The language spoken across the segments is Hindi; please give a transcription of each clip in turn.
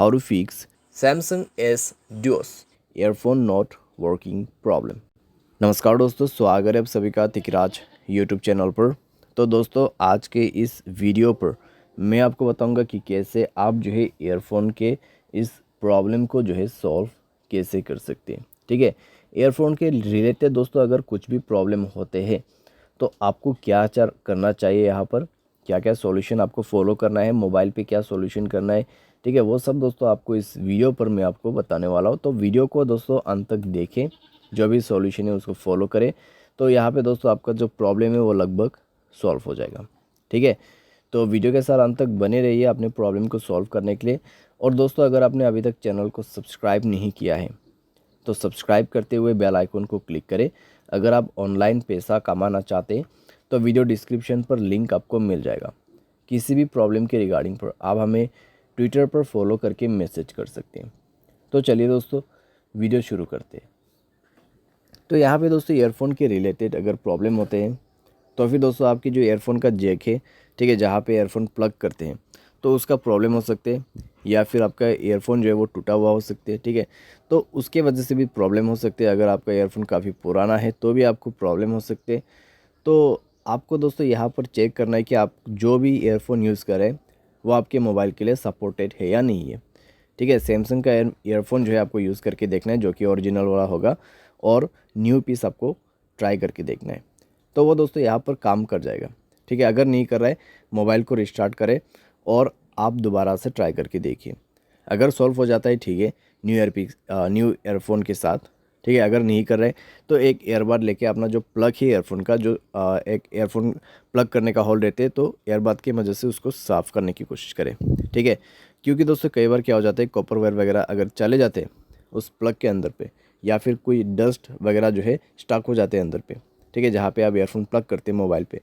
how to fix Samsung S Duos earphone not working problem। नमस्कार दोस्तों, स्वागत है आप सभी का तिकराज यूट्यूब चैनल पर। तो दोस्तों, आज के इस वीडियो पर मैं आपको बताऊंगा कि कैसे आप जो है ईयरफोन के इस प्रॉब्लम को जो है सॉल्व कैसे कर सकते हैं। ठीक है, ईयरफोन के रिलेटेड दोस्तों अगर कुछ भी प्रॉब्लम होते हैं तो आपको क्या करना चाहिए, यहाँ पर क्या क्या सॉल्यूशन आपको फॉलो करना है, मोबाइल पे क्या सॉल्यूशन करना है। ठीक है, वो सब दोस्तों आपको इस वीडियो पर मैं आपको बताने वाला हूँ। तो वीडियो को दोस्तों अंत तक देखें, जो भी सॉल्यूशन है उसको फॉलो करें। तो यहाँ पे दोस्तों आपका जो प्रॉब्लम है वो लगभग सॉल्व हो जाएगा। ठीक है, तो वीडियो के साथ अंत तक बने रहिए अपने प्रॉब्लम को सॉल्व करने के लिए। और दोस्तों, अगर आपने अभी तक चैनल को सब्सक्राइब नहीं किया है तो सब्सक्राइब करते हुए बेल आइकन को क्लिक करें। अगर आप ऑनलाइन पैसा कमाना चाहते हैं तो वीडियो डिस्क्रिप्शन पर लिंक आपको मिल जाएगा। किसी भी प्रॉब्लम के रिगार्डिंग पर आप हमें ट्विटर पर फॉलो करके मैसेज कर सकते हैं। तो चलिए दोस्तों, वीडियो शुरू करते हैं। तो यहाँ पे दोस्तों ईयरफोन के रिलेटेड अगर प्रॉब्लम होते हैं तो फिर दोस्तों आपकी जो ईयरफोन का जैक है, ठीक है, जहाँ पे ईयरफोन प्लग करते हैं तो उसका प्रॉब्लम हो सकते हैं, या फिर आपका ईयरफोन जो है वो टूटा हुआ हो सकते हैं। ठीक है, तो उसके वजह से भी प्रॉब्लम हो सकते हैं। अगर आपका ईयरफोन काफ़ी पुराना है तो भी आपको प्रॉब्लम हो सकते हैं। तो आपको दोस्तों यहाँ पर चेक करना है कि आप जो भी ईयरफोन यूज़ करें वो आपके मोबाइल के लिए सपोर्टेड है या नहीं है। ठीक है, सैमसंग का ईयरफोन जो है आपको यूज़ करके देखना है, जो कि ओरिजिनल वाला होगा, और न्यू पीस आपको ट्राई करके देखना है। तो वो दोस्तों यहाँ पर काम कर जाएगा। ठीक है, अगर नहीं कर रहा है मोबाइल को रिस्टार्ट करें और आप दोबारा से ट्राई करके देखिए। अगर सॉल्व हो जाता है ठीक है, न्यू ईयरफोन के साथ। ठीक है, अगर नहीं कर रहे तो एक ईयरबड लेके अपना जो प्लग है ईयरफोन का, जो एक ईयरफोन प्लग करने का होल रहते हैं, तो ईयरबड की मदद से उसको साफ़ करने की कोशिश करें। ठीक है, क्योंकि दोस्तों कई बार क्या हो जाता है, कॉपर वायर वगैरह अगर चले जाते हैं उस प्लग के अंदर पे, या फिर कोई डस्ट वगैरह जो है स्टक हो जाते हैं अंदर पे। ठीक है, जहाँ पे आप ईयरफोन प्लग करते हैं मोबाइल पे,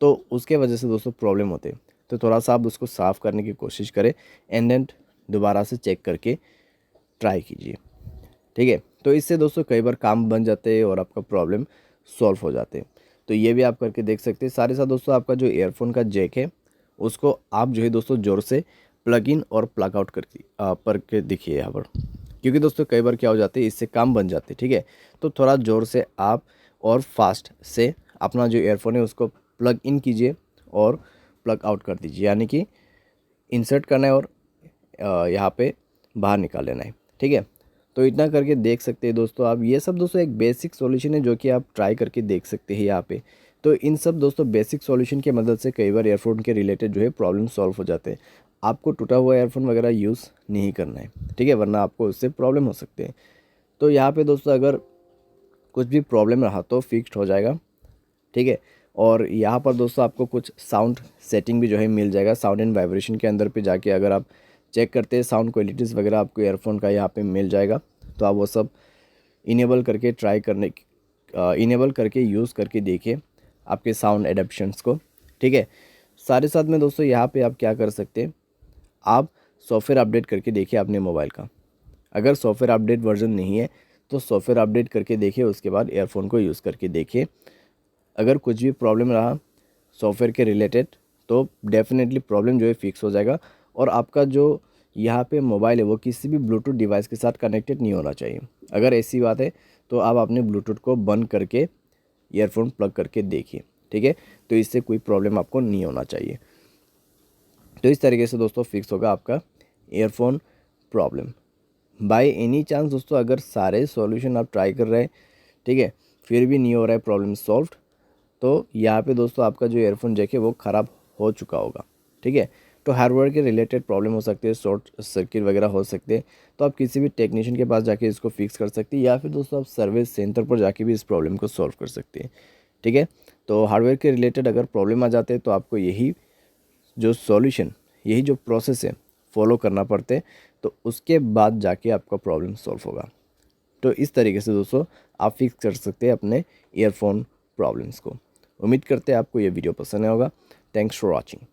तो उसके वजह से दोस्तों प्रॉब्लम होते हैं। तो थोड़ा सा आप उसको साफ़ करने की कोशिश करें एंड देन दोबारा से चेक करके ट्राई कीजिए। ठीक है, तो इससे दोस्तों कई बार काम बन जाते हैं और आपका प्रॉब्लम सॉल्व हो जाते हैं। तो ये भी आप करके देख सकते हैं। साथ ही साथ दोस्तों आपका जो ईयरफोन का जैक है उसको आप जो है दोस्तों ज़ोर से प्लग इन और प्लग आउट करके देखिए यहाँ पर, क्योंकि दोस्तों कई बार क्या हो जाते हैं, इससे काम बन जाते हैं। ठीक है, तो थोड़ा ज़ोर से आप और फास्ट से अपना जो ईयरफोन है उसको प्लग इन कीजिए और प्लग आउट कर दीजिए, यानी कि इंसर्ट करना है और यहाँ पे बाहर निकाल लेना है। ठीक है, तो इतना करके देख सकते हैं दोस्तों आप। ये सब दोस्तों एक बेसिक सॉल्यूशन है जो कि आप ट्राई करके देख सकते हैं यहाँ पे। तो इन सब दोस्तों बेसिक सॉल्यूशन की मदद से कई बार ईयरफोन के रिलेटेड जो है प्रॉब्लम सॉल्व हो जाते हैं। आपको टूटा हुआ ईयरफोन वगैरह यूज़ नहीं करना है। ठीक है, वरना आपको उससे प्रॉब्लम हो सकते हैं। तो यहाँ पे दोस्तों अगर कुछ भी प्रॉब्लम रहा तो फिक्स्ड हो जाएगा। ठीक है, और यहाँ पर दोस्तों आपको कुछ साउंड सेटिंग भी जो है मिल जाएगा। साउंड एंड वाइब्रेशन के अंदर पे जाके अगर आप चेक करते हैं साउंड क्वालिटीज़ वगैरह आपको ईयरफोन का यहाँ पे मिल जाएगा। तो आप वो सब इनेबल करके इनेबल करके यूज़ करके देखिए आपके साउंड एडेप्शंस को। ठीक है, सारे साथ में दोस्तों यहाँ पे आप क्या कर सकते हैं, आप सॉफ्टवेयर अपडेट करके देखिए अपने मोबाइल का। अगर सॉफ्टवेयर अपडेट वर्जन नहीं है तो सॉफ्टवेयर अपडेट करके देखिए, उसके बाद ईयरफोन को यूज़ करके देखिए। अगर कुछ भी प्रॉब्लम रहा सॉफ्टवेयर के रिलेटेड तो डेफिनेटली प्रॉब्लम जो है फिक्स हो जाएगा। और आपका जो यहाँ पे मोबाइल है वो किसी भी ब्लूटूथ डिवाइस के साथ कनेक्टेड नहीं होना चाहिए। अगर ऐसी बात है तो आप अपने ब्लूटूथ को बंद करके ईयरफोन प्लग करके देखिए। ठीक है, तो इससे कोई प्रॉब्लम आपको नहीं होना चाहिए। तो इस तरीके से दोस्तों फिक्स होगा आपका earphone problem. By any chance दोस्तों अगर सारे सॉल्यूशन आप ट्राई कर रहे हैं, ठीक है, फिर भी नहीं हो रहा है प्रॉब्लम सॉल्व, तो यहाँ पे दोस्तों आपका जो ईयरफोन जैक है वो ख़राब हो चुका होगा। ठीक है, तो हार्डवेयर के रिलेटेड प्रॉब्लम हो सकती है, शॉर्ट सर्किट वगैरह हो सकते हैं। तो आप किसी भी टेक्नीशियन के पास जाके इसको फिक्स कर सकते हैं, या फिर दोस्तों आप सर्विस सेंटर पर जाके भी इस प्रॉब्लम को सॉल्व कर सकते हैं। ठीक है, तो हार्डवेयर के रिलेटेड अगर प्रॉब्लम आ जाते हैं तो आपको यही जो प्रोसेस है फॉलो करना पड़ते हैं, तो उसके बाद जाके आपका प्रॉब्लम सॉल्व होगा। तो इस तरीके से दोस्तों आप फिक्स कर सकते हैं अपने ईयरफोन प्रॉब्लम्स को। उम्मीद करते हैं आपको ये वीडियो पसंद आया होगा। Thanks for watching.